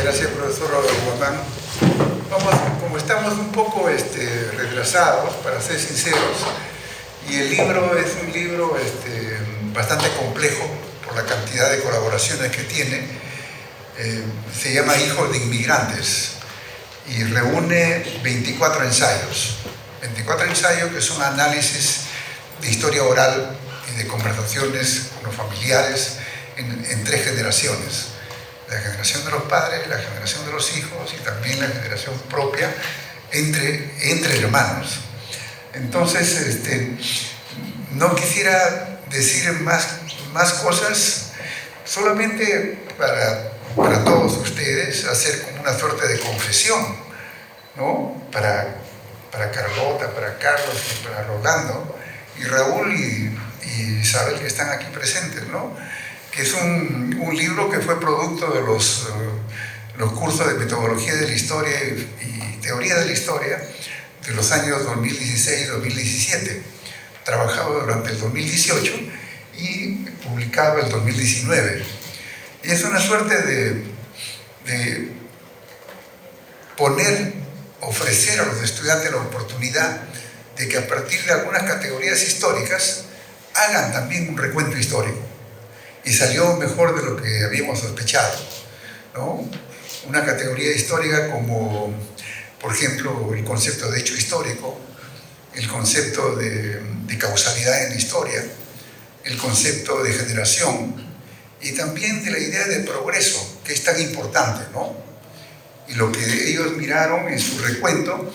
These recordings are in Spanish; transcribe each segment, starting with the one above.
Gracias, profesor Guamán. Como estamos un poco retrasados, para ser sinceros, y el libro es un libro bastante complejo por la cantidad de colaboraciones que tiene, se llama Hijos de Inmigrantes y reúne 24 ensayos. 24 ensayos que son análisis de historia oral y de conversaciones con los familiares en 3 generaciones. La generación de los padres, la generación de los hijos y también la generación propia entre hermanos. Entonces, no quisiera decir más cosas, solamente para todos ustedes, hacer como una suerte de confesión, ¿no? Para Carlota, para Carlos, para Rolando, y Raúl y Isabel, que están aquí presentes, ¿no? Que es un libro que fue producto de los cursos de metodología de la historia y teoría de la historia de los años 2016 y 2017, trabajado durante el 2018 y publicado el 2019. Y es una suerte de ofrecer a los estudiantes la oportunidad de que a partir de algunas categorías históricas hagan también un recuento histórico. Y salió mejor de lo que habíamos sospechado, ¿no? Una categoría histórica como, por ejemplo, el concepto de hecho histórico, el concepto de causalidad en la historia, el concepto de generación y también de la idea de progreso, que es tan importante, ¿no? Y lo que ellos miraron en su recuento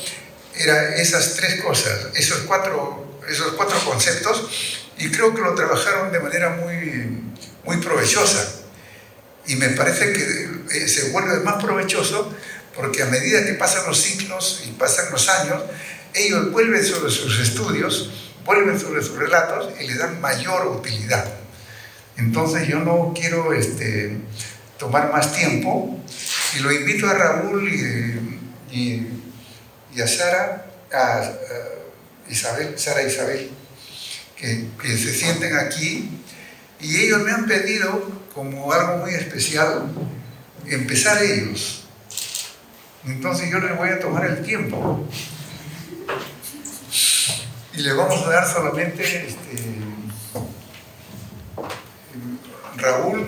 era esas 3 cosas, esos cuatro conceptos, y creo que lo trabajaron de manera muy provechosa. Y me parece que se vuelve más provechoso porque a medida que pasan los ciclos y pasan los años, ellos vuelven sobre sus estudios, vuelven sobre sus relatos y le dan mayor utilidad. Entonces yo no quiero tomar más tiempo y lo invito a Raúl y a Sara, Sara e Isabel, que se sienten aquí, y ellos me han pedido, como algo muy especial, empezar ellos. Entonces yo les voy a tomar el tiempo y les vamos a dar solamente Raúl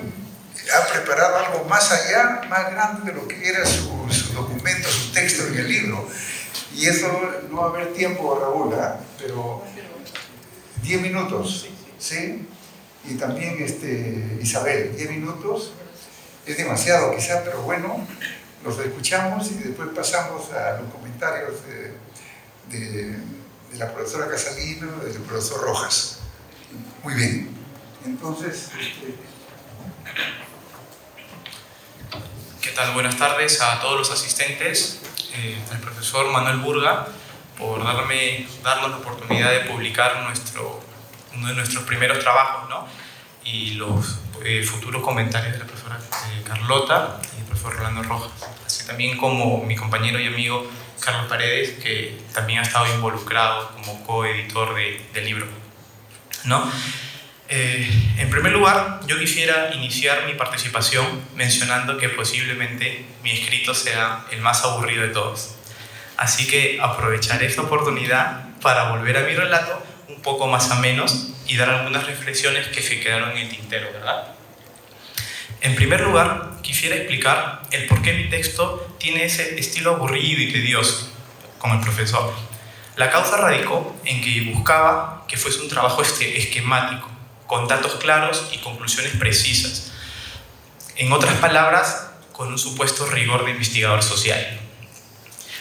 ha preparado algo más allá, más grande de lo que era su documento, su texto en el libro, y eso no va a haber tiempo, Raúl, pero 10 minutos, ¿sí? Y también Isabel, 10 minutos, es demasiado quizá, pero bueno, los escuchamos y después pasamos a los comentarios de la profesora Casalino, del profesor Rojas. Muy bien, entonces... ¿Qué tal? Buenas tardes a todos los asistentes, al profesor Manuel Burga, por darnos la oportunidad de publicar uno de nuestros primeros trabajos, ¿no? Y los futuros comentarios de la profesora Carlota y el profesor Rolando Rojas, así también como mi compañero y amigo Carlos Paredes, que también ha estado involucrado como coeditor del libro, ¿no? En primer lugar, yo quisiera iniciar mi participación mencionando que posiblemente mi escrito sea el más aburrido de todos. Así que aprovecharé esta oportunidad para volver a mi relato un poco más amenos y dar algunas reflexiones que se quedaron en el tintero, ¿verdad? En primer lugar, quisiera explicar el por qué mi texto tiene ese estilo aburrido y tedioso, como el profesor. La causa radicó en que buscaba que fuese un trabajo esquemático, con datos claros y conclusiones precisas. En otras palabras, con un supuesto rigor de investigador social.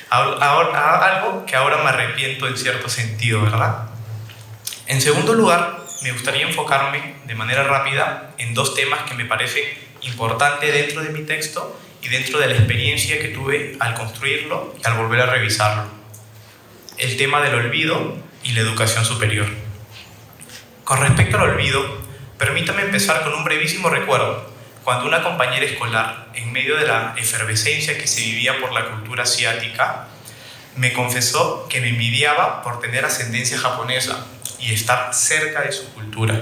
Algo que ahora me arrepiento en cierto sentido, ¿verdad? En segundo lugar, me gustaría enfocarme de manera rápida en 2 temas que me parecen importantes dentro de mi texto y dentro de la experiencia que tuve al construirlo y al volver a revisarlo. El tema del olvido y la educación superior. Con respecto al olvido, permítame empezar con un brevísimo recuerdo, cuando una compañera escolar, en medio de la efervescencia que se vivía por la cultura asiática, me confesó que me envidiaba por tener ascendencia japonesa y estar cerca de su cultura.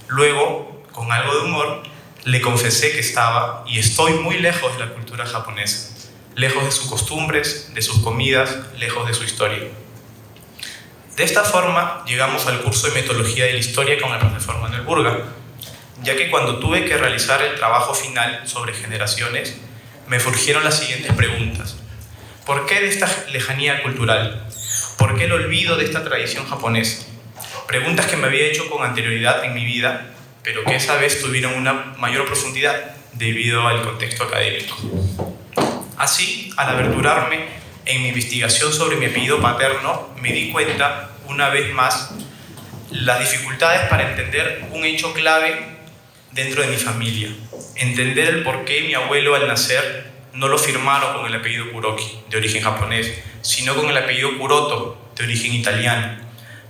Luego, con algo de humor, Le confesé que estaba y estoy muy lejos de la cultura japonesa, lejos de sus costumbres, de sus comidas, lejos de su historia. De esta forma llegamos al curso de metodología de la historia con el profesor Manuel Burga, ya que cuando tuve que realizar el trabajo final sobre generaciones, me surgieron las siguientes preguntas. ¿Por qué de esta lejanía cultural? ¿Por qué el olvido de esta tradición japonesa? Preguntas que me había hecho con anterioridad en mi vida, pero que esa vez tuvieron una mayor profundidad debido al contexto académico. Así, al aventurarme en mi investigación sobre mi apellido paterno, me di cuenta, una vez más, las dificultades para entender un hecho clave dentro de mi familia. Entender el por qué mi abuelo al nacer no lo firmaron con el apellido Kuroki, de origen japonés, sino con el apellido Kuroto, de origen italiano.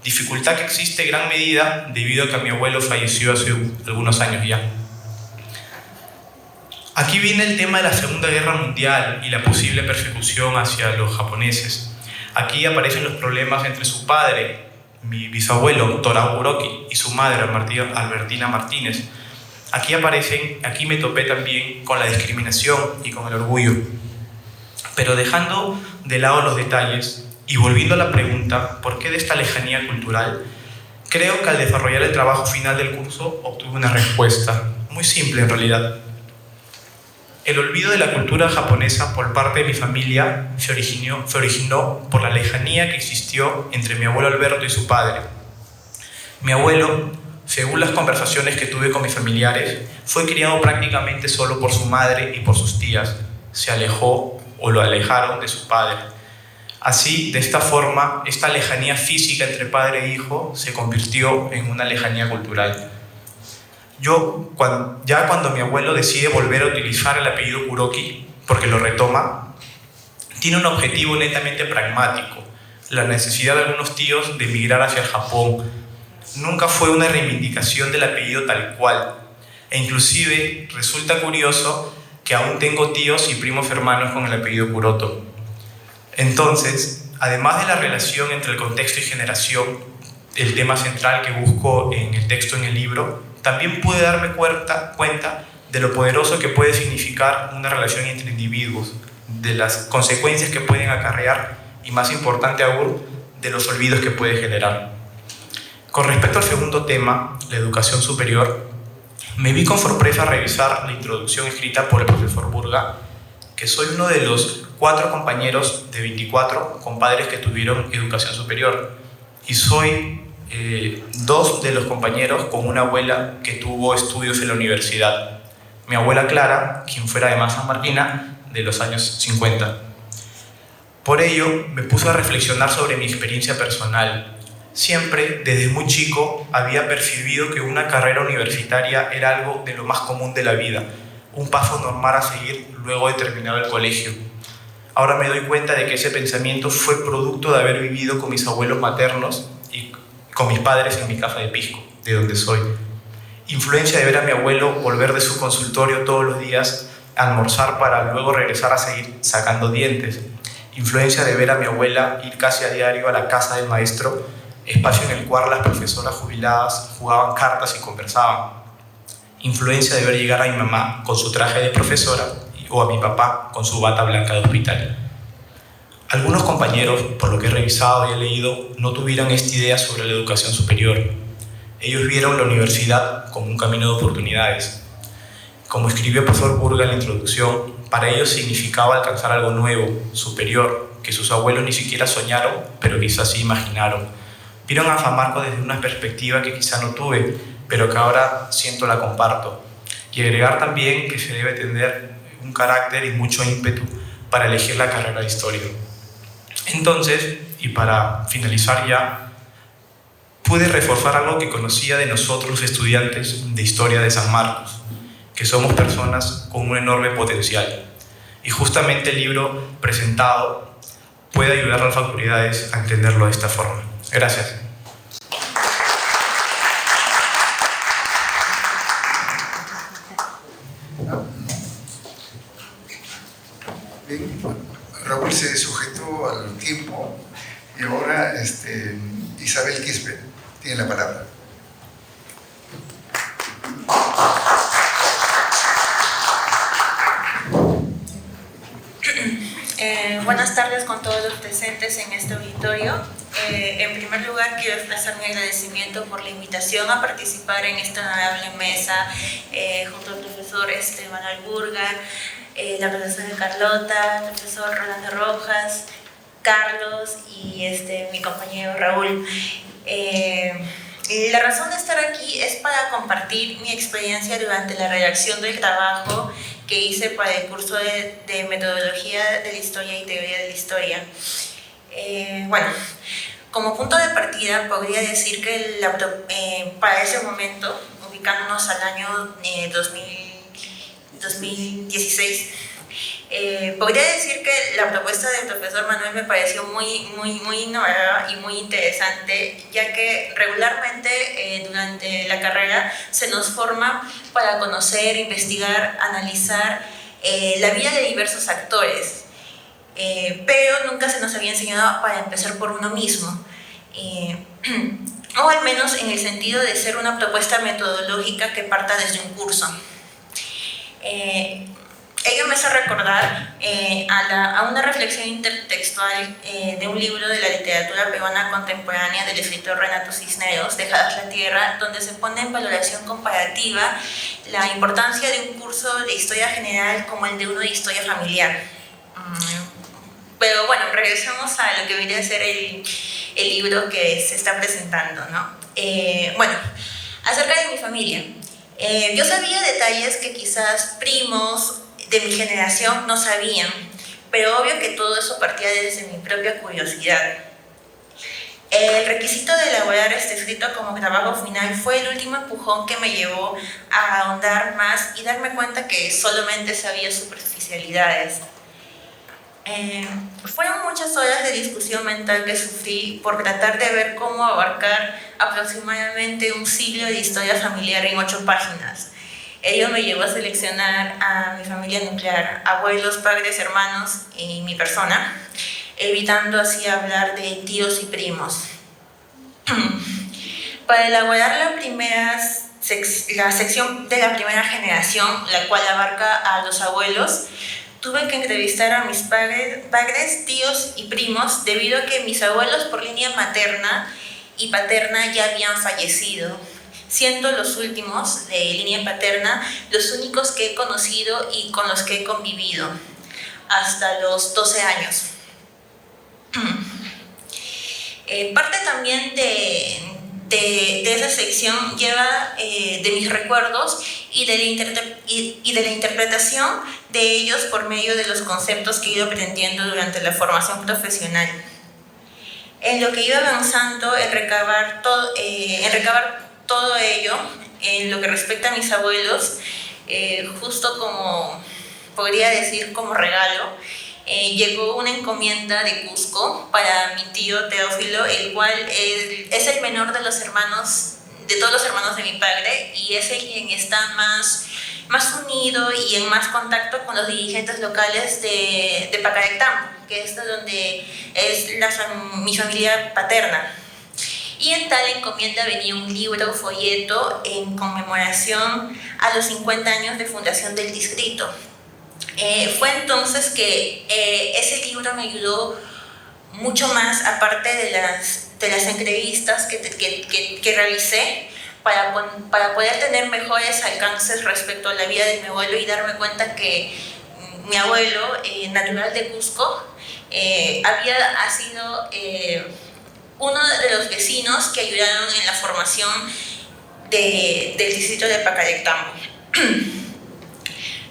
Dificultad que existe en gran medida debido a que mi abuelo falleció hace algunos años ya. Aquí viene el tema de la Segunda Guerra Mundial y la posible persecución hacia los japoneses. Aquí aparecen los problemas entre su padre, mi bisabuelo Torao Kuroki, y su madre Albertina Martínez. Aquí me topé también con la discriminación y con el orgullo. Pero dejando de lado los detalles y volviendo a la pregunta, ¿por qué de esta lejanía cultural? Creo que al desarrollar el trabajo final del curso obtuve una respuesta, muy simple en realidad. El olvido de la cultura japonesa por parte de mi familia se originó por la lejanía que existió entre mi abuelo Alberto y su padre. Mi abuelo, según las conversaciones que tuve con mis familiares, fue criado prácticamente solo por su madre y por sus tías. Se alejó o lo alejaron de su padre. Así, de esta forma, esta lejanía física entre padre e hijo se convirtió en una lejanía cultural. Cuando mi abuelo decide volver a utilizar el apellido Kuroki, porque lo retoma, tiene un objetivo netamente pragmático, la necesidad de algunos tíos de emigrar hacia el Japón. Nunca fue una reivindicación del apellido tal cual, e inclusive resulta curioso que aún tengo tíos y primos hermanos con el apellido Kuroto. Entonces, además de la relación entre el contexto y generación, el tema central que busco en el texto, en el libro, también pude darme cuenta de lo poderoso que puede significar una relación entre individuos, de las consecuencias que pueden acarrear y, más importante aún, de los olvidos que puede generar. Con respecto al segundo tema, la educación superior, me vi con sorpresa a revisar la introducción escrita por el profesor Burga, que soy uno de los 4 compañeros de 24 compadres que tuvieron educación superior, y soy 2 de los compañeros con una abuela que tuvo estudios en la universidad. Mi abuela Clara, quien fuera además sanmarquina, de los años 50. Por ello, me puse a reflexionar sobre mi experiencia personal. Siempre, desde muy chico, había percibido que una carrera universitaria era algo de lo más común de la vida, un paso normal a seguir luego de terminar el colegio. Ahora me doy cuenta de que ese pensamiento fue producto de haber vivido con mis abuelos maternos y con mis padres en mi casa de Pisco, de donde soy. Influencia de ver a mi abuelo volver de su consultorio todos los días a almorzar para luego regresar a seguir sacando dientes. Influencia de ver a mi abuela ir casi a diario a la casa del maestro, espacio en el cual las profesoras jubiladas jugaban cartas y conversaban. Influencia de ver llegar a mi mamá con su traje de profesora o a mi papá con su bata blanca de hospital. Algunos compañeros, por lo que he revisado y he leído, no tuvieron esta idea sobre la educación superior. Ellos vieron la universidad como un camino de oportunidades. Como escribió el profesor Burga en la introducción, para ellos significaba alcanzar algo nuevo, superior, que sus abuelos ni siquiera soñaron, pero quizás sí imaginaron. Vieron a San Marcos desde una perspectiva que quizá no tuve, pero que ahora siento la comparto. Y agregar también que se debe tener un carácter y mucho ímpetu para elegir la carrera de historia. Entonces, y para finalizar ya, pude reforzar algo que conocía de nosotros los estudiantes de Historia de San Marcos, que somos personas con un enorme potencial. Y justamente el libro presentado puede ayudar a las autoridades a entenderlo de esta forma. Gracias. Bien, Raúl se sujetó al tiempo y ahora Isabel Quispe tiene la palabra. Buenas tardes con todos los presentes en este auditorio. En primer lugar, quiero expresar mi agradecimiento por la invitación a participar en esta honorable mesa junto al profesor Manuel Burga, la profesora Carlota, el profesor Rolando Rojas, Carlos y mi compañero Raúl. La razón de estar aquí es para compartir mi experiencia durante la redacción del trabajo que hice para el curso de Metodología de la Historia y Teoría de la Historia. Bueno, como punto de partida podría decir que para ese momento, ubicándonos al año 2016, podría decir que la propuesta del profesor Manuel me pareció muy innovadora y muy interesante, ya que regularmente durante la carrera se nos forma para conocer, investigar, analizar la vida de diversos actores, pero nunca se nos había enseñado para empezar por uno mismo, o al menos en el sentido de ser una propuesta metodológica que parta desde un curso. Ello me hace recordar a una reflexión intertextual de un libro de la literatura peruana contemporánea del escritor Renato Cisneros, Dejadas la Tierra, donde se pone en valoración comparativa la importancia de un curso de historia general como el de uno de historia familiar. Pero bueno, regresamos a lo que viene a ser el libro que se está presentando, ¿no? Bueno, acerca de mi familia. Yo sabía detalles que quizás primos de mi generación no sabían, pero obvio que todo eso partía desde mi propia curiosidad. El requisito de elaborar este escrito como trabajo final fue el último empujón que me llevó a ahondar más y darme cuenta que solamente sabía superficialidades. Fueron muchas horas de discusión mental que sufrí por tratar de ver cómo abarcar aproximadamente un siglo de historia familiar en 8 páginas. Ello me llevó a seleccionar a mi familia nuclear, abuelos, padres, hermanos y mi persona, evitando así hablar de tíos y primos. Para elaborar la sección de la primera generación, la cual abarca a los abuelos, tuve que entrevistar a mis padres, tíos y primos, debido a que mis abuelos por línea materna y paterna ya habían fallecido, siendo los últimos de línea paterna los únicos que he conocido y con los que he convivido hasta los 12 años. Parte también de esa sección lleva de mis recuerdos y de la interpretación de ellos por medio de los conceptos que he ido aprendiendo durante la formación profesional. En lo que he ido avanzando en recabar todo ello, en lo que respecta a mis abuelos, justo como podría decir como regalo, llegó una encomienda de Cusco para mi tío Teófilo, el cual es el menor de todos los hermanos de mi padre, y es el quien está más unido y en más contacto con los dirigentes locales de Pacarectambo, que es donde es mi familia paterna. Y en tal encomienda venía un libro, folleto, en conmemoración a los 50 años de fundación del distrito. Fue entonces que ese libro me ayudó mucho más, aparte de las entrevistas que realicé, para poder tener mejores alcances respecto a la vida de mi abuelo y darme cuenta que mi abuelo, natural de Cusco, ha sido uno de los vecinos que ayudaron en la formación del distrito de Pacarectambo.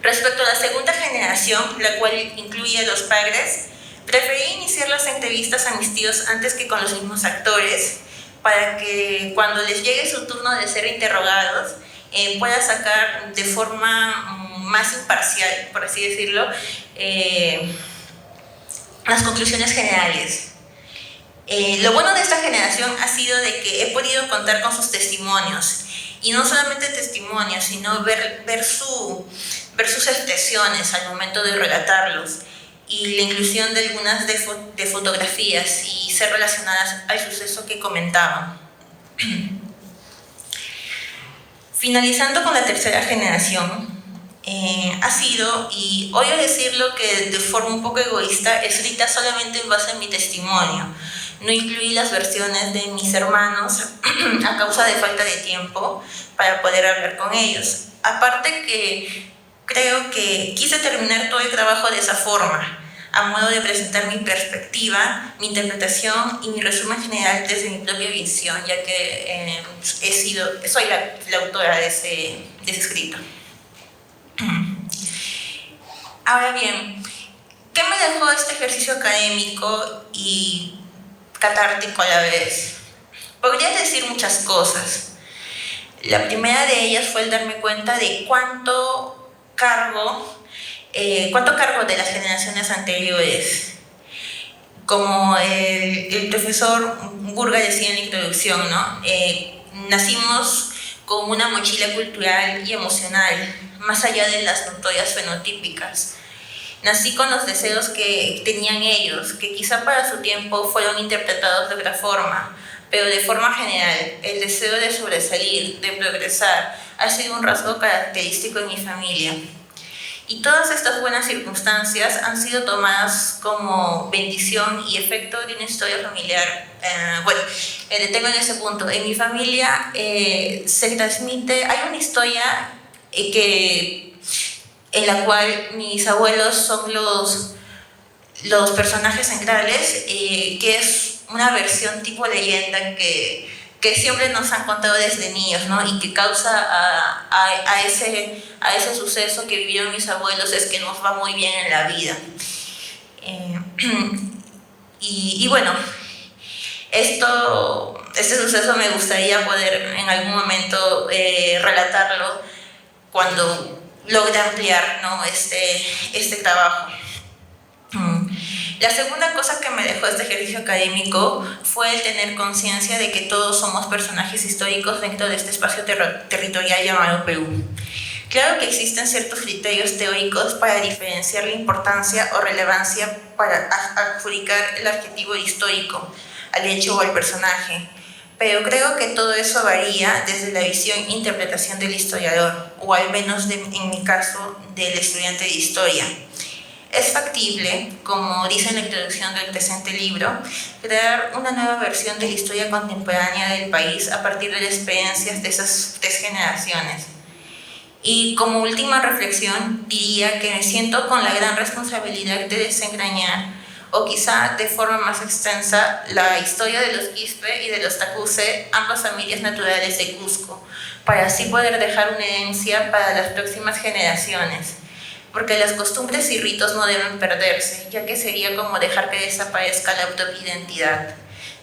Respecto a la segunda generación, la cual incluye a los padres, preferí iniciar las entrevistas a mis tíos antes que con los mismos actores, para que cuando les llegue su turno de ser interrogados, pueda sacar de forma más imparcial, por así decirlo, las conclusiones generales. Lo bueno de esta generación ha sido de que he podido contar con sus testimonios, y no solamente testimonios, sino ver sus expresiones al momento de relatarlos, y la inclusión de algunas de fotografías y ser relacionadas al suceso que comentaban. Finalizando con la tercera generación, ha sido, y odio decirlo que de forma un poco egoísta, escrita solamente en base a mi testimonio. No incluí las versiones de mis hermanos a causa de falta de tiempo para poder hablar con ellos. Aparte que creo que quise terminar todo el trabajo de esa forma, a modo de presentar mi perspectiva, mi interpretación y mi resumen general desde mi propia visión, ya que soy la autora de ese escrito. Ahora bien, ¿qué me dejó este ejercicio académico y catártico a la vez? Podría decir muchas cosas. La primera de ellas fue el darme cuenta de cuánto cargo de las generaciones anteriores. Como el profesor Burga decía en la introducción, ¿no? Nacimos con una mochila cultural y emocional, más allá de las notorias fenotípicas. Nací con los deseos que tenían ellos, que quizá para su tiempo fueron interpretados de otra forma, pero de forma general, el deseo de sobresalir, de progresar, ha sido un rasgo característico en mi familia. Y todas estas buenas circunstancias han sido tomadas como bendición y efecto de una historia familiar. Detengo en ese punto. En mi familia se transmite, hay una historia en la cual mis abuelos son los personajes centrales, que es una versión tipo leyenda que siempre nos han contado desde niños, ¿no? Y que causa a ese suceso que vivieron mis abuelos es que nos va muy bien en la vida. Y bueno, este suceso me gustaría poder en algún momento relatarlo cuando logre ampliar, ¿no? este trabajo. La segunda cosa que me dejó este ejercicio académico fue el tener conciencia de que todos somos personajes históricos dentro de este espacio territorial llamado Perú. Claro que existen ciertos criterios teóricos para diferenciar la importancia o relevancia para adjudicar el adjetivo histórico al hecho o al personaje, pero creo que todo eso varía desde la visión e interpretación del historiador, o al menos en mi caso, del estudiante de historia. Es factible, como dice en la introducción del presente libro, crear una nueva versión de la historia contemporánea del país a partir de las experiencias de esas 3 generaciones. Y como última reflexión, diría que me siento con la gran responsabilidad de desentrañar, o quizá de forma más extensa, la historia de los Quispe y de los Tacuse, ambas familias naturales de Cusco, para así poder dejar una herencia para las próximas generaciones. Porque las costumbres y ritos no deben perderse, ya que sería como dejar que desaparezca la autoidentidad.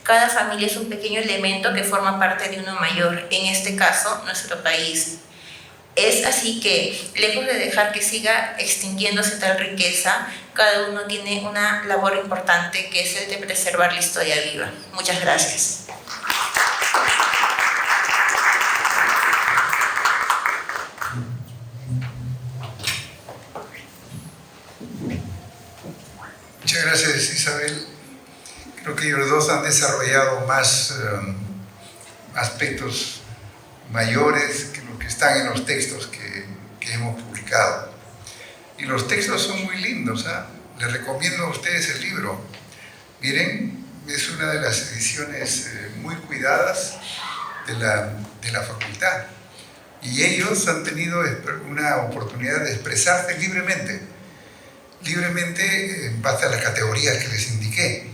Cada familia es un pequeño elemento que forma parte de uno mayor, en este caso, nuestro país. Es así que, lejos de dejar que siga extinguiéndose tal riqueza, cada uno tiene una labor importante que es el de preservar la historia viva. Muchas gracias. Muchas gracias, Isabel. Creo que ellos dos han desarrollado más aspectos mayores que los que están en los textos que hemos publicado. Y los textos son muy lindos, ¿eh? Les recomiendo a ustedes el libro. Miren, es una de las ediciones muy cuidadas de la facultad. Y ellos han tenido una oportunidad de expresarse libremente en base a las categorías que les indiqué.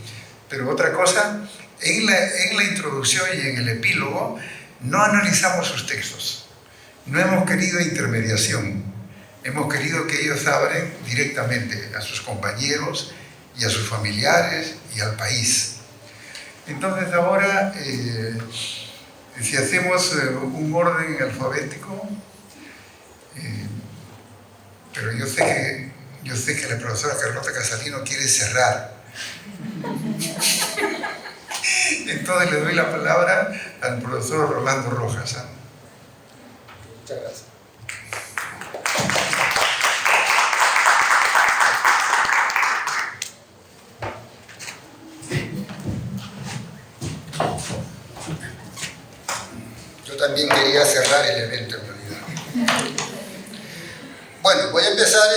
Pero otra cosa, en la introducción y en el epílogo no analizamos sus textos, no hemos querido intermediación, hemos querido que ellos hablen directamente a sus compañeros y a sus familiares y al país. Entonces ahora, si hacemos un orden alfabético, pero yo sé que la profesora Carlota Casalino quiere cerrar. Entonces le doy la palabra al profesor Rolando Rojas. Muchas gracias. Yo también quería cerrar el evento en realidad. Bueno, empezar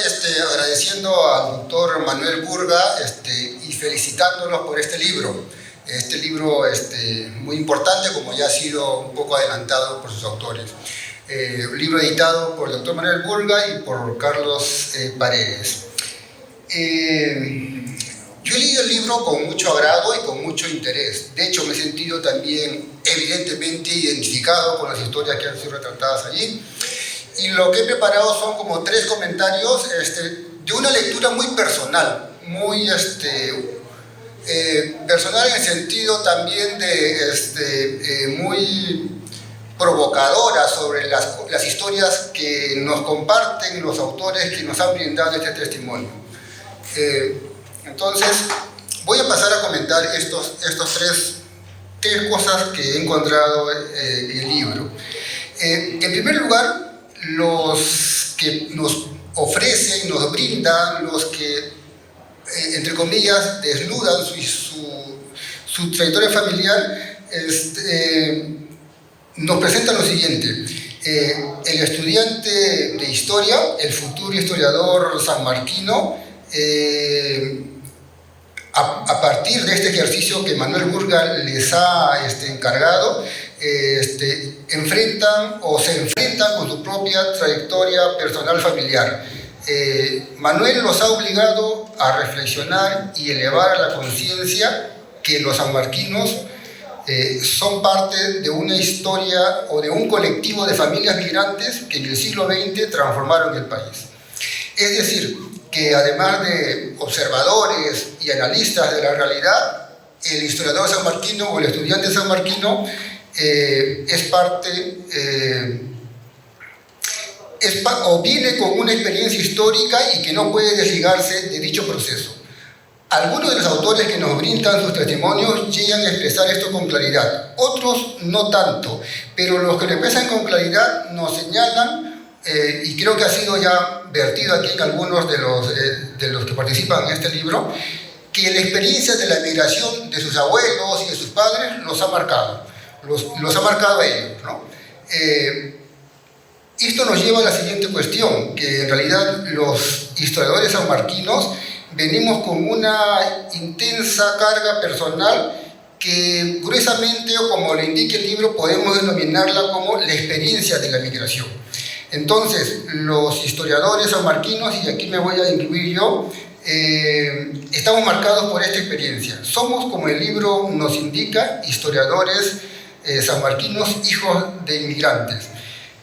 agradeciendo al doctor Manuel Burga y felicitándolos por este libro. Este libro muy importante, como ya ha sido un poco adelantado por sus autores. Libro editado por el doctor Manuel Burga y por Carlos Paredes. Yo he leído el libro con mucho agrado y con mucho interés. De hecho, me he sentido también evidentemente identificado con las historias que han sido retratadas allí. Y lo que he preparado son como 3 comentarios de una lectura muy personal, muy personal en el sentido también de muy provocadora sobre las historias que nos comparten los autores que nos han brindado este testimonio. Entonces, voy a pasar a comentar estos tres cosas que he encontrado en el libro. En primer lugar, los que nos ofrecen, nos brindan, los que, entre comillas, desnudan su trayectoria familiar, nos presentan lo siguiente. El estudiante de historia, el futuro historiador sanmarquino, a partir de este ejercicio que Manuel Burga les ha encargado, se enfrentan con su propia trayectoria personal familiar. Manuel los ha obligado a reflexionar y elevar a la conciencia que los sanmarquinos son parte de una historia o de un colectivo de familias migrantes que en el siglo XX transformaron el país. Es decir, que además de observadores y analistas de la realidad, el historiador sanmarquino o el estudiante sanmarquino es parte o viene con una experiencia histórica y que no puede desligarse de dicho proceso. Algunos de los autores que nos brindan sus testimonios llegan a expresar esto con claridad, otros no tanto, pero los que lo expresan con claridad nos señalan, y creo que ha sido ya vertido aquí en algunos de los que participan en este libro, que la experiencia de la migración de sus abuelos y de sus padres los ha marcado, los ha marcado a ellos, ¿no? Esto nos lleva a la siguiente cuestión, que en realidad los historiadores sanmarquinos venimos con una intensa carga personal que gruesamente, o como lo indica el libro, podemos denominarla como la experiencia de la migración. Entonces, los historiadores sanmarquinos, y aquí me voy a incluir yo, estamos marcados por esta experiencia. Somos, como el libro nos indica, historiadores sanmarquinos, hijos de inmigrantes.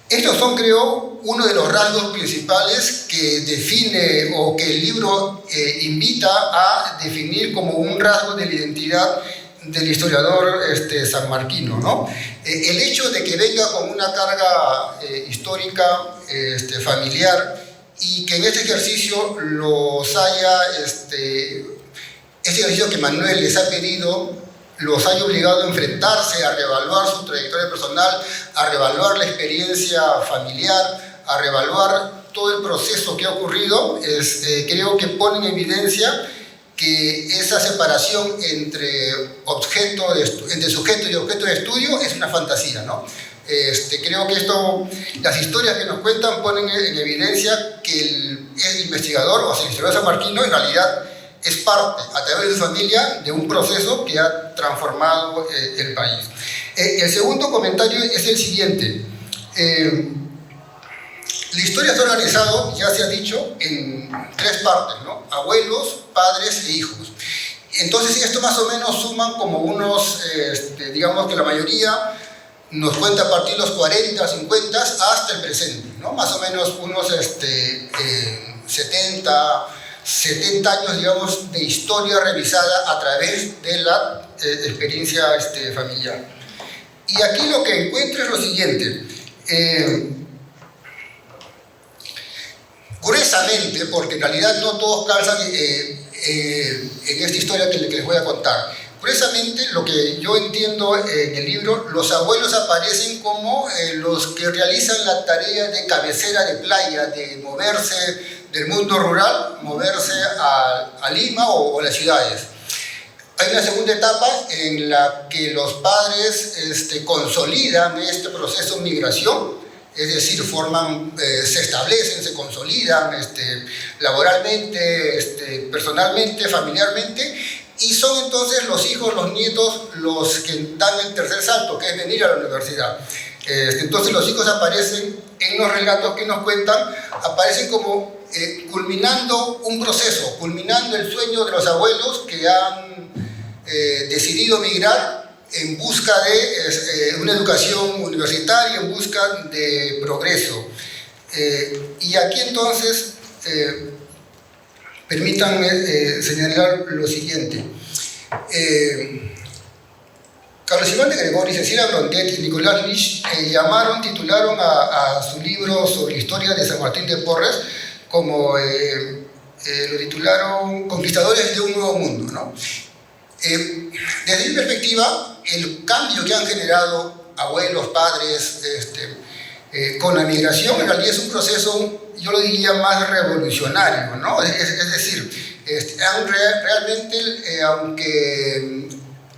Estos son, creo, uno de los rasgos principales que define o que el libro invita a definir como un rasgo de la identidad del historiador sanmarquino, ¿no? El hecho de que venga con una carga histórica familiar y que en este ejercicio los haya, este ejercicio que Manuel les ha pedido, los haya obligado a enfrentarse, a reevaluar su trayectoria personal, a reevaluar la experiencia familiar, a reevaluar todo el proceso que ha ocurrido, creo que pone en evidencia que esa separación entre sujeto y objeto de estudio es una fantasía, ¿no? Creo que las historias que nos cuentan ponen en evidencia que el investigador, o sea, el historiador sanmarquino, en realidad es parte, a través de su familia, de un proceso que ha transformado el país. El segundo comentario es el siguiente. La historia está organizada, ya se ha dicho, en 3 partes, ¿no? Abuelos, padres e hijos. Entonces, esto más o menos suman como unos, digamos que la mayoría nos cuenta a partir de los 40, 50 hasta el presente, ¿no? Más o menos unos 70 años, digamos, de historia revisada a través de la experiencia familiar. Y aquí lo que encuentro es lo siguiente. Gruesamente, porque en realidad no todos calzan en esta historia que les voy a contar. Gruesamente, lo que yo entiendo en el libro, los abuelos aparecen como los que realizan la tarea de cabecera de playa, de moverse del mundo rural, moverse a Lima o las ciudades. Hay una segunda etapa en la que los padres consolidan este proceso de migración, es decir, se establecen, se consolidan laboralmente, personalmente, familiarmente, y son entonces los hijos, los nietos, los que dan el tercer salto, que es venir a la universidad. Entonces los hijos aparecen en los relatos que nos cuentan, aparecen como culminando un proceso, culminando el sueño de los abuelos que han decidido migrar en busca de una educación universitaria, en busca de progreso. Y aquí entonces, permítanme señalar lo siguiente. Carlos Iván de Gregori, Cecilia Blondet y Nicolás Lich titularon a su libro sobre la historia de San Martín de Porres como lo titularon Conquistadores de un Nuevo Mundo, ¿no? Desde mi perspectiva, el cambio que han generado abuelos, padres, con la migración, en realidad es un proceso, yo lo diría, más revolucionario, ¿no? Es decir, realmente, aunque,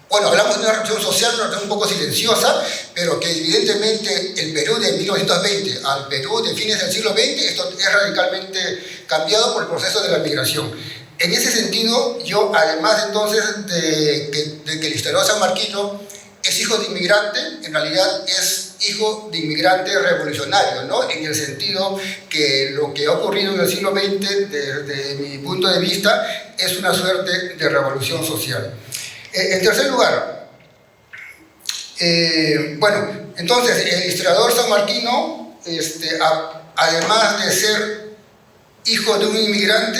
bueno, hablamos de una revolución social, una revolución un poco silenciosa, pero que evidentemente el Perú de 1920 al Perú de fines del siglo XX, esto es radicalmente cambiado por el proceso de la migración. En ese sentido, yo, además entonces de que el historiador sanmarquino es hijo de inmigrante, en realidad es hijo de inmigrante revolucionario, ¿no? En el sentido que lo que ha ocurrido en el siglo XX, desde mi punto de vista, es una suerte de revolución social. En tercer lugar, bueno, entonces el historiador sanmarquino, además de ser hijo de un inmigrante,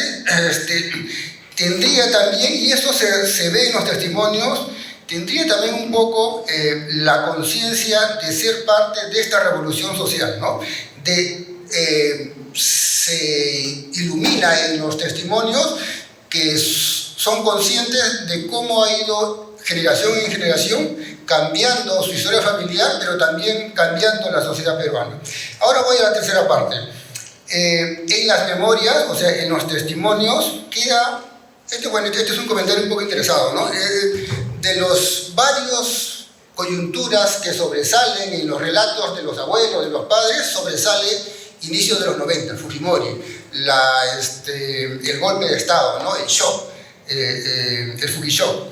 tendría también, y esto se ve en los testimonios, tendría también un poco la conciencia de ser parte de esta revolución social, ¿no? Se ilumina en los testimonios que son conscientes de cómo ha ido generación en generación cambiando su historia familiar, pero también cambiando la sociedad peruana. Ahora voy a la tercera parte. En las memorias, o sea, en los testimonios, queda, este es un comentario un poco interesado, ¿no? De los varios coyunturas que sobresalen en los relatos de los abuelos, de los padres, sobresale inicios de los 90, Fujimori, el golpe de Estado, ¿no? El shock, el Fujishock.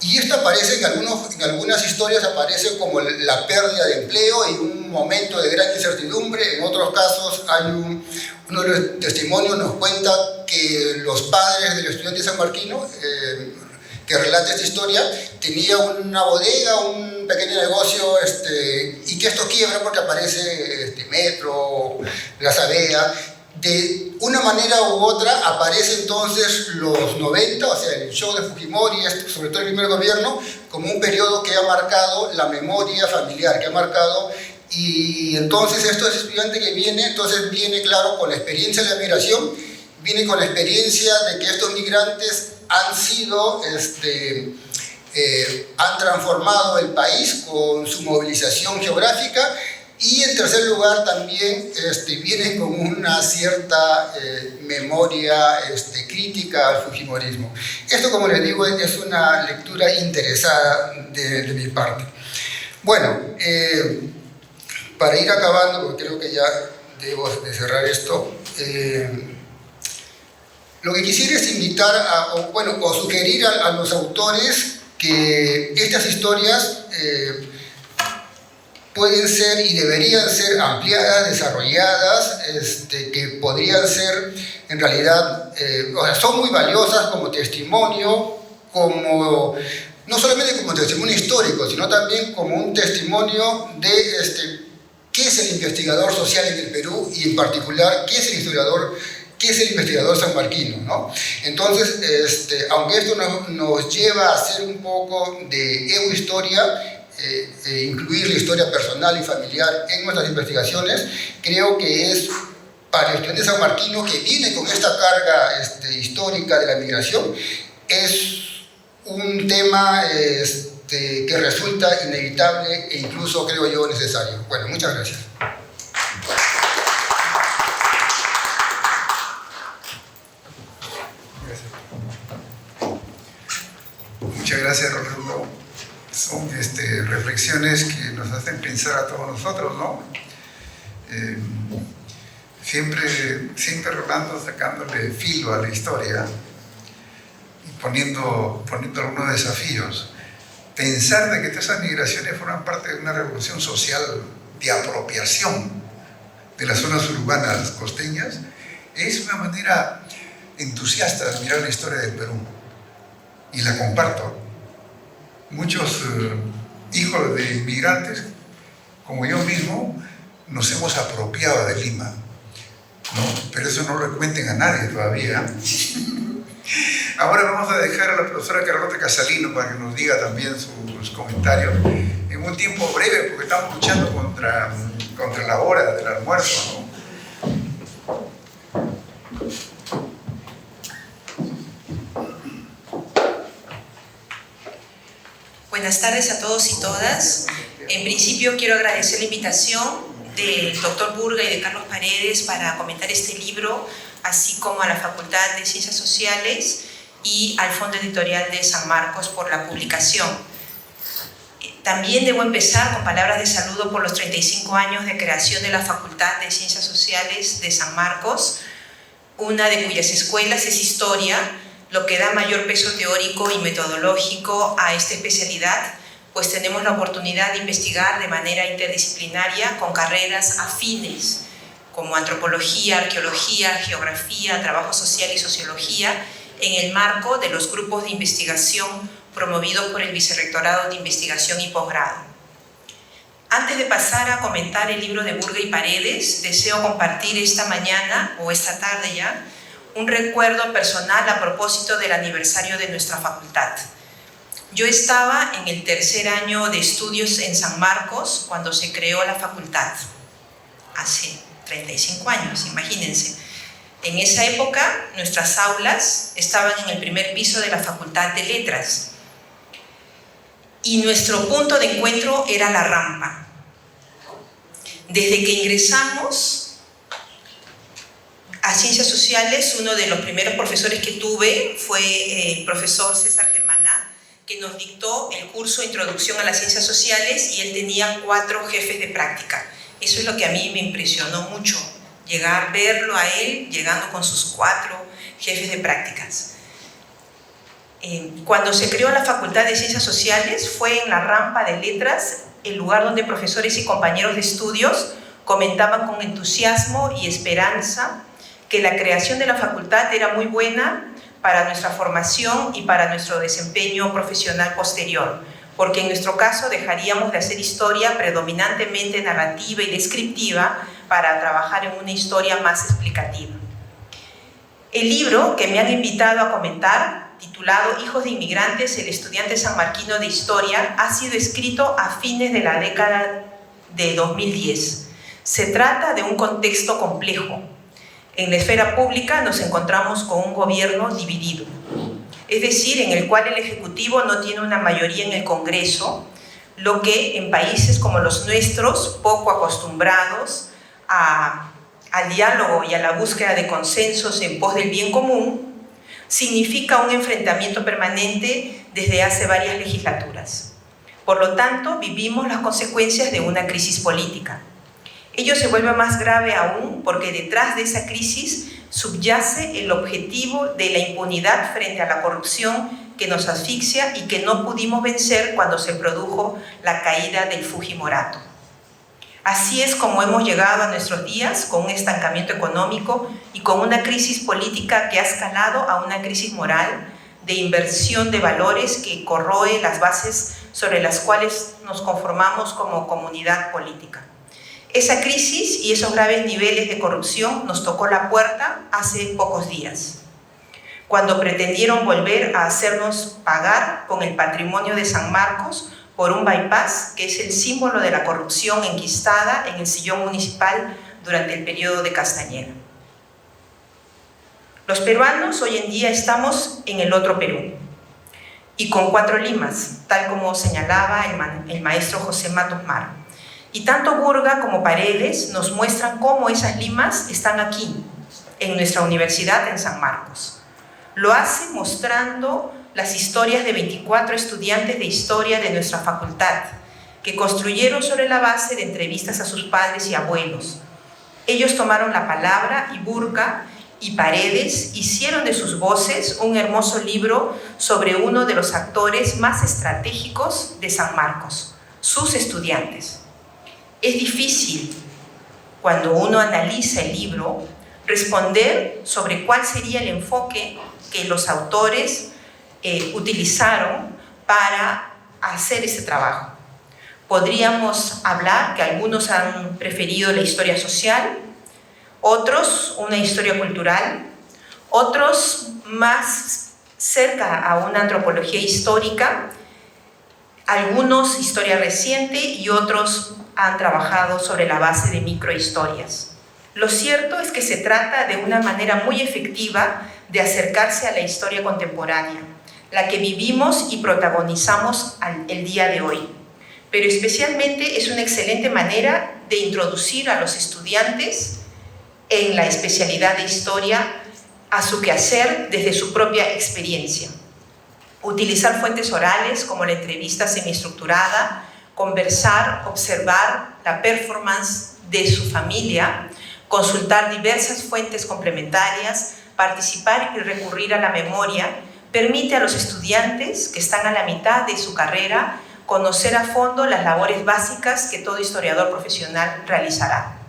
Y esto aparece en algunas historias, aparece como la pérdida de empleo y un momento de gran incertidumbre. En otros casos, uno de los testimonios nos cuenta que los padres del estudiante sanmarquino, que relata esta historia, tenía una bodega, un pequeño negocio, y que esto quiebra porque aparece Metro, Plaza Vea. De una manera u otra aparece entonces los 90, o sea, el show de Fujimori, sobre todo el primer gobierno, como un periodo que ha marcado la memoria familiar, que ha marcado, y entonces esto es estudiante que viene, claro, con la experiencia de la migración, viene con la experiencia de que estos migrantes han sido, han transformado el país con su movilización geográfica. Y en tercer lugar también vienen con una cierta memoria crítica al fujimorismo. Esto, como les digo, es una lectura interesada de mi parte. Bueno, para ir acabando, porque creo que ya debo de cerrar esto, lo que quisiera es invitar o sugerir a los autores que estas historias pueden ser y deberían ser ampliadas, desarrolladas, que podrían ser, en realidad, son muy valiosas como testimonio, no solamente como testimonio histórico, sino también como un testimonio de qué es el investigador social en el Perú y, en particular, qué es el investigador sanmarquino, ¿no? Entonces, aunque esto nos lleva a hacer un poco de ecohistoria, incluir la historia personal y familiar en nuestras investigaciones, creo que es para el estudiante sanmarquino que viene con esta carga histórica de la migración, es un tema que resulta inevitable e incluso, creo yo, necesario. Bueno, muchas gracias. Muchas gracias, Rolando. Son reflexiones que nos hacen pensar a todos nosotros, ¿no? siempre Rolando sacándole filo a la historia y poniendo algunos desafíos. Pensar de que todas esas migraciones forman parte de una revolución social de apropiación de las zonas urbanas costeñas es una manera entusiasta de mirar la historia del Perú, y la comparto. Muchos hijos de inmigrantes, como yo mismo, nos hemos apropiado de Lima, ¿no? Pero eso no lo cuenten a nadie todavía. Ahora vamos a dejar a la profesora Carlota Casalino para que nos diga también sus comentarios en un tiempo breve, porque estamos luchando contra la hora del almuerzo, ¿no? Buenas tardes a todos y todas. En principio quiero agradecer la invitación del doctor Burga y de Carlos Paredes para comentar este libro, así como a la Facultad de Ciencias Sociales y al Fondo Editorial de San Marcos por la publicación. También debo empezar con palabras de saludo por los 35 años de creación de la Facultad de Ciencias Sociales de San Marcos, una de cuyas escuelas es Historia, lo que da mayor peso teórico y metodológico a esta especialidad, pues tenemos la oportunidad de investigar de manera interdisciplinaria con carreras afines como antropología, arqueología, geografía, trabajo social y sociología, en el marco de los grupos de investigación promovidos por el Vicerrectorado de Investigación y Posgrado. Antes de pasar a comentar el libro de Burga y Paredes, deseo compartir esta mañana, o esta tarde ya, un recuerdo personal a propósito del aniversario de nuestra facultad. Yo estaba en el tercer año de estudios en San Marcos cuando se creó la facultad, hace 35 años, imagínense. En esa época, nuestras aulas estaban en el primer piso de la Facultad de Letras y nuestro punto de encuentro era la rampa. Desde que ingresamos a Ciencias Sociales, uno de los primeros profesores que tuve fue el profesor César Germaná, que nos dictó el curso de Introducción a las Ciencias Sociales, y él tenía 4 jefes de práctica. Eso es lo que a mí me impresionó mucho, verlo a él llegando con sus 4 jefes de prácticas. Cuando se creó la Facultad de Ciencias Sociales, fue en la rampa de Letras, el lugar donde profesores y compañeros de estudios comentaban con entusiasmo y esperanza que la creación de la facultad era muy buena para nuestra formación y para nuestro desempeño profesional posterior, porque en nuestro caso dejaríamos de hacer historia predominantemente narrativa y descriptiva para trabajar en una historia más explicativa. El libro que me han invitado a comentar, titulado Hijos de Inmigrantes, el estudiante sanmarquino de Historia, ha sido escrito a fines de la década de 2010. Se trata de un contexto complejo. En la esfera pública nos encontramos con un gobierno dividido, es decir, en el cual el Ejecutivo no tiene una mayoría en el Congreso, lo que en países como los nuestros, poco acostumbrados al diálogo y a la búsqueda de consensos en pos del bien común, significa un enfrentamiento permanente desde hace varias legislaturas. Por lo tanto, vivimos las consecuencias de una crisis política. Ello se vuelve más grave aún porque detrás de esa crisis subyace el objetivo de la impunidad frente a la corrupción que nos asfixia y que no pudimos vencer cuando se produjo la caída del Fujimorato. Así es como hemos llegado a nuestros días, con un estancamiento económico y con una crisis política que ha escalado a una crisis moral de inversión de valores que corroe las bases sobre las cuales nos conformamos como comunidad política. Esa crisis y esos graves niveles de corrupción nos tocó la puerta hace pocos días, cuando pretendieron volver a hacernos pagar con el patrimonio de San Marcos por un bypass que es el símbolo de la corrupción enquistada en el sillón municipal durante el periodo de Castañeda. Los peruanos hoy en día estamos en el otro Perú y con 4 limas, tal como señalaba el maestro José Matos Mar. Y tanto Burga como Paredes nos muestran cómo esas limas están aquí, en nuestra universidad en San Marcos. Lo hace mostrando las historias de 24 estudiantes de historia de nuestra facultad, que construyeron sobre la base de entrevistas a sus padres y abuelos, Ellos tomaron la palabra y Burga y Paredes hicieron de sus voces un hermoso libro sobre uno de los actores más estratégicos de San Marcos, sus estudiantes. Es difícil, cuando uno analiza el libro, responder sobre cuál sería el enfoque que los autores utilizaron para hacer este trabajo. Podríamos hablar que algunos han preferido la historia social, otros una historia cultural, otros más cerca a una antropología histórica, algunos historia reciente y otros han trabajado sobre la base de microhistorias. Lo cierto es que se trata de una manera muy efectiva de acercarse a la historia contemporánea, la que vivimos y protagonizamos el día de hoy. Pero especialmente es una excelente manera de introducir a los estudiantes en la especialidad de historia a su quehacer desde su propia experiencia. Utilizar fuentes orales como la entrevista semiestructurada, conversar, observar la performance de su familia, consultar diversas fuentes complementarias, participar y recurrir a la memoria, permite a los estudiantes que están a la mitad de su carrera conocer a fondo las labores básicas que todo historiador profesional realizará.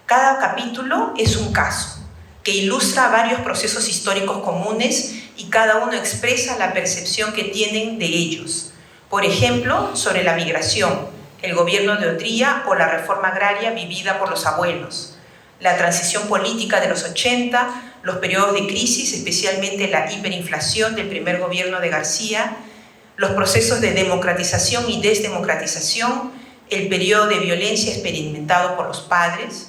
Cada capítulo es un caso que ilustra varios procesos históricos comunes y cada uno expresa la percepción que tienen de ellos. Por ejemplo, sobre la migración, el gobierno de Odría o la reforma agraria vivida por los abuelos, la transición política de los 80, los periodos de crisis, especialmente la hiperinflación del primer gobierno de García, los procesos de democratización y desdemocratización, el periodo de violencia experimentado por los padres,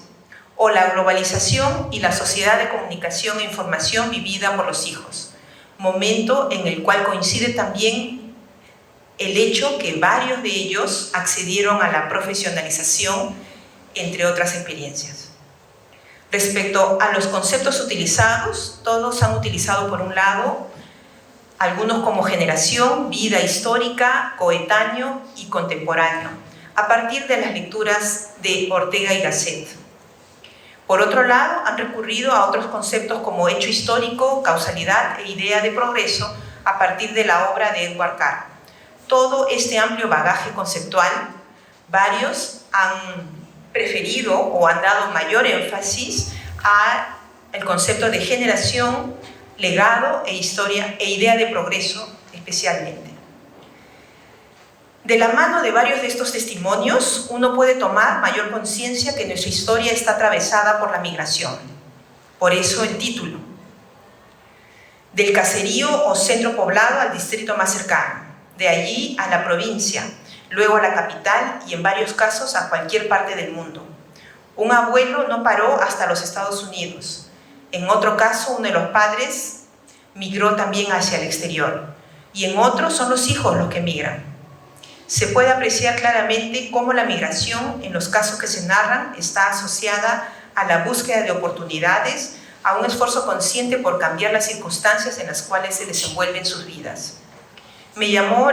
o la globalización y la sociedad de comunicación e información vivida por los hijos, momento en el cual coincide también el hecho que varios de ellos accedieron a la profesionalización, entre otras experiencias. Respecto a los conceptos utilizados, todos han utilizado por un lado, algunos como generación, vida histórica, coetáneo y contemporáneo, a partir de las lecturas de Ortega y Gasset. Por otro lado, han recurrido a otros conceptos como hecho histórico, causalidad e idea de progreso a partir de la obra de Edward Carr. Todo este amplio bagaje conceptual, varios han preferido o han dado mayor énfasis al concepto de generación, legado e historia e idea de progreso especialmente. De la mano de varios de estos testimonios, uno puede tomar mayor conciencia que nuestra historia está atravesada por la migración. Por eso el título. Del caserío o centro poblado al distrito más cercano, de allí a la provincia, luego a la capital y en varios casos a cualquier parte del mundo. Un abuelo no paró hasta los Estados Unidos. En otro caso, uno de los padres migró también hacia el exterior. Y en otros son los hijos los que migran. Se puede apreciar claramente cómo la migración, en los casos que se narran, está asociada a la búsqueda de oportunidades, a un esfuerzo consciente por cambiar las circunstancias en las cuales se desenvuelven sus vidas. Me llamó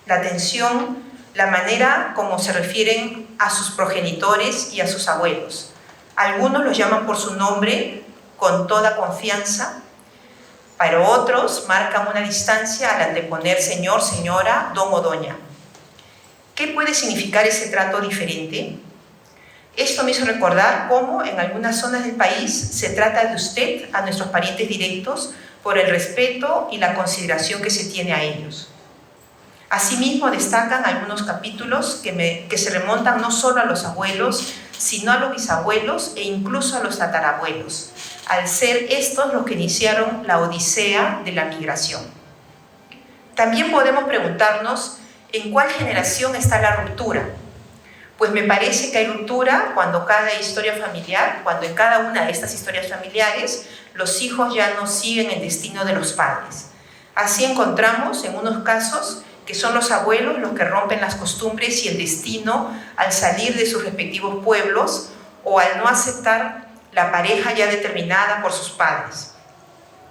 la atención la manera como se refieren a sus progenitores y a sus abuelos. Algunos los llaman por su nombre con toda confianza, pero otros marcan una distancia al anteponer señor, señora, don o doña. ¿Qué puede significar ese trato diferente? Esto me hizo recordar cómo en algunas zonas del país se trata de usted a nuestros parientes directos por el respeto y la consideración que se tiene a ellos. Asimismo, destacan algunos capítulos que se remontan no solo a los abuelos, sino a los bisabuelos e incluso a los tatarabuelos, al ser estos los que iniciaron la odisea de la migración. También podemos preguntarnos en cuál generación está la ruptura. Pues me parece que hay ruptura cuando en cada una de estas historias familiares, los hijos ya no siguen el destino de los padres. Así encontramos en unos casos que son los abuelos los que rompen las costumbres y el destino al salir de sus respectivos pueblos o al no aceptar la pareja ya determinada por sus padres.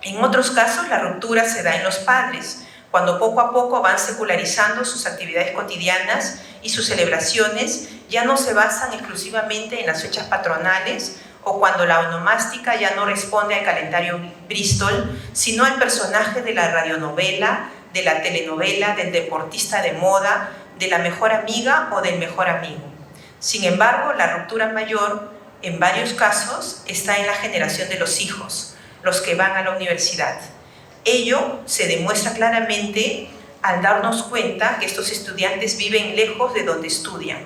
En otros casos, la ruptura se da en los padres, cuando poco a poco van secularizando sus actividades cotidianas y sus celebraciones ya no se basan exclusivamente en las fechas patronales o cuando la onomástica ya no responde al calendario Bristol, sino al personaje de la radionovela, de la telenovela, del deportista de moda, de la mejor amiga o del mejor amigo. Sin embargo, la ruptura mayor, en varios casos, está en la generación de los hijos, los que van a la universidad. Ello se demuestra claramente al darnos cuenta que estos estudiantes viven lejos de donde estudian.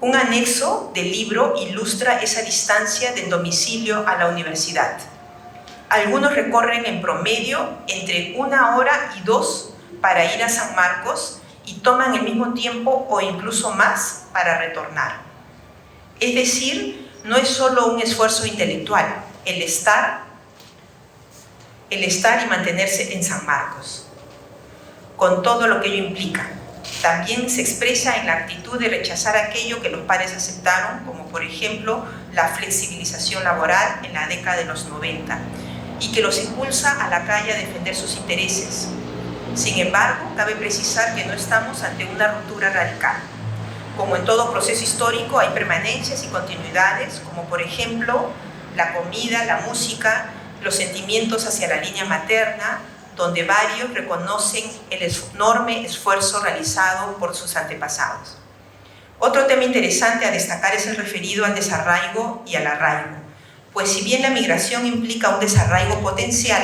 Un anexo del libro ilustra esa distancia del domicilio a la universidad. Algunos recorren en promedio entre 1 hora y 2 para ir a San Marcos y toman el mismo tiempo o incluso más para retornar. Es decir, no es solo un esfuerzo intelectual, el estar y mantenerse en San Marcos, con todo lo que ello implica. También se expresa en la actitud de rechazar aquello que los padres aceptaron, como por ejemplo la flexibilización laboral en la década de los 90, y que los impulsa a la calle a defender sus intereses. Sin embargo, cabe precisar que no estamos ante una ruptura radical. Como en todo proceso histórico, hay permanencias y continuidades, como por ejemplo la comida, la música, los sentimientos hacia la línea materna, donde varios reconocen el enorme esfuerzo realizado por sus antepasados. Otro tema interesante a destacar es el referido al desarraigo y al arraigo, pues si bien la migración implica un desarraigo potencial,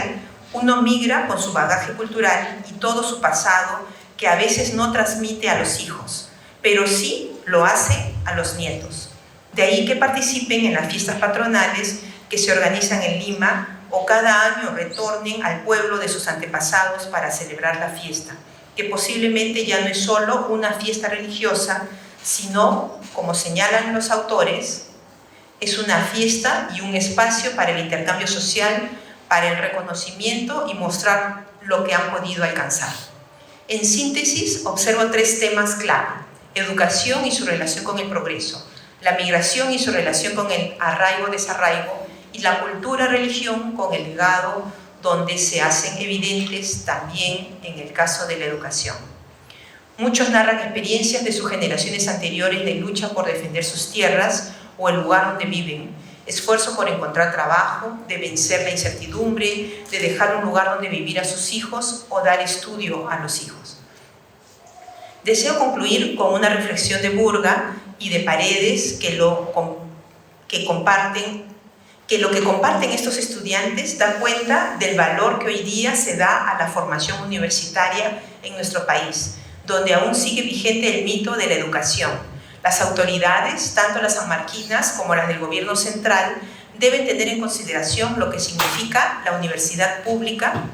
uno migra con su bagaje cultural y todo su pasado que a veces no transmite a los hijos, pero sí lo hace a los nietos. De ahí que participen en las fiestas patronales que se organizan en Lima o cada año retornen al pueblo de sus antepasados para celebrar la fiesta, que posiblemente ya no es solo una fiesta religiosa, sino, como señalan los autores, es una fiesta y un espacio para el intercambio social, para el reconocimiento y mostrar lo que han podido alcanzar. En síntesis, observo 3 temas clave: educación y su relación con el progreso, la migración y su relación con el arraigo-desarraigo, y la cultura-religión con el legado, donde se hacen evidentes también en el caso de la educación. Muchos narran experiencias de sus generaciones anteriores de lucha por defender sus tierras o el lugar donde viven, esfuerzo por encontrar trabajo, de vencer la incertidumbre, de dejar un lugar donde vivir a sus hijos o dar estudio a los hijos. Deseo concluir con una reflexión de Burga y de Paredes que lo que comparten estos estudiantes da cuenta del valor que hoy día se da a la formación universitaria en nuestro país, donde aún sigue vigente el mito de la educación. Las autoridades, tanto las sanmarquinas como las del gobierno central, deben tener en consideración lo que significa la universidad pública,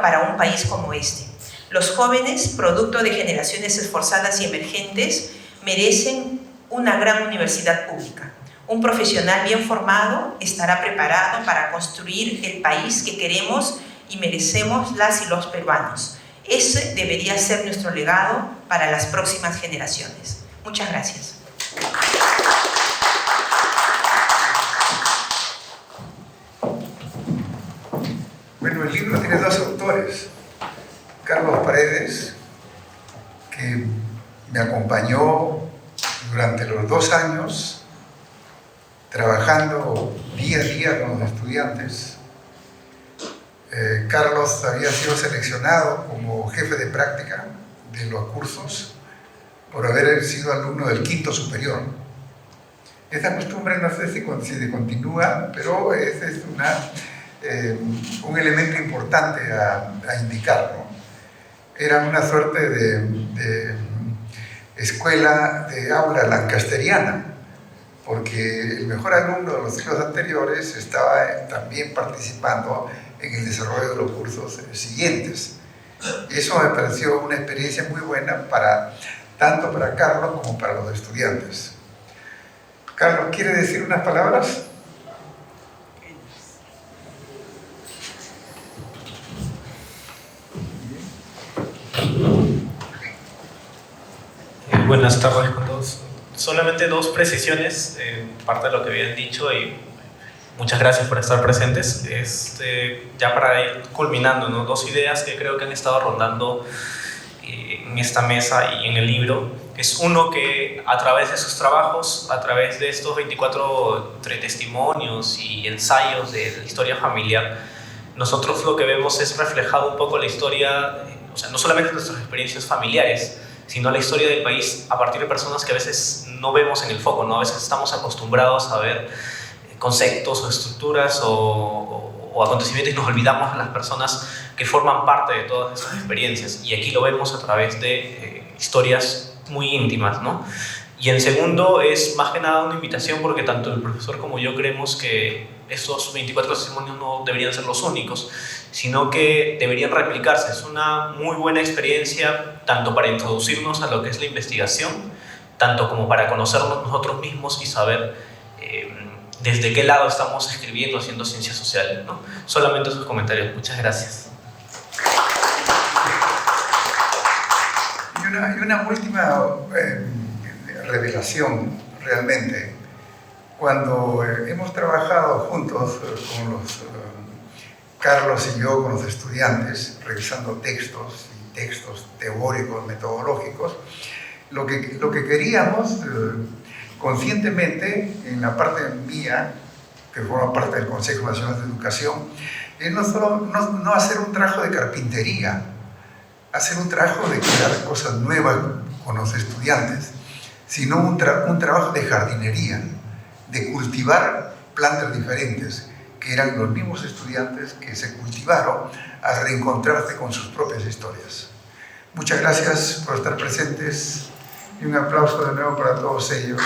para un país como este. Los jóvenes, producto de generaciones esforzadas y emergentes, merecen una gran universidad pública. Un profesional bien formado estará preparado para construir el país que queremos y merecemos las y los peruanos. Ese debería ser nuestro legado para las próximas generaciones. Muchas gracias. Bueno, el libro tiene 2 autores. Carlos Paredes, que me acompañó durante los 2 años trabajando día a día con los estudiantes. Carlos había sido seleccionado como jefe de práctica de los cursos por haber sido alumno del 5º superior. Esta costumbre no sé si continúa, pero ese es un elemento importante a indicar, ¿no? Era una suerte de escuela de aula lancasteriana, porque el mejor alumno de los ciclos anteriores estaba también participando en el desarrollo de los cursos siguientes. Eso me pareció una experiencia muy buena tanto para Carlos como para los estudiantes. Carlos, ¿quiere decir unas palabras? Buenas tardes con todos. Solamente 2 precisiones, parte de lo que habían dicho, y Muchas gracias por estar presentes. Ya para ir culminando, ¿no? Dos ideas que creo que han estado rondando en esta mesa y en el libro. Es uno que a través de sus trabajos, a través de estos 24 testimonios y ensayos de la historia familiar, nosotros lo que vemos es reflejado un poco la historia, o sea, no solamente nuestras experiencias familiares, sino la historia del país a partir de personas que a veces no vemos en el foco, ¿no? A veces estamos acostumbrados a ver conceptos o estructuras o acontecimientos y nos olvidamos de las personas que forman parte de todas esas experiencias. Y aquí lo vemos a través de historias muy íntimas, ¿no? Y en segundo, es más que nada una invitación porque tanto el profesor como yo creemos que esos 24 testimonios no deberían ser los únicos, sino que deberían replicarse. Es una muy buena experiencia tanto para introducirnos a lo que es la investigación, tanto como para conocernos nosotros mismos y saber desde qué lado estamos escribiendo, haciendo ciencias sociales, ¿no? Solamente esos comentarios. Muchas gracias. Y una última revelación, realmente. Cuando hemos trabajado juntos con los Carlos y yo, con los estudiantes, revisando textos teóricos, metodológicos, lo que queríamos conscientemente, en la parte mía, que forma parte del Consejo Nacional de Educación, es no hacer un trabajo de carpintería, hacer un trabajo de crear cosas nuevas con los estudiantes, sino un trabajo de jardinería, de cultivar plantas diferentes, que eran los mismos estudiantes que se cultivaron al reencontrarse con sus propias historias. Muchas gracias por estar presentes y un aplauso de nuevo para todos ellos.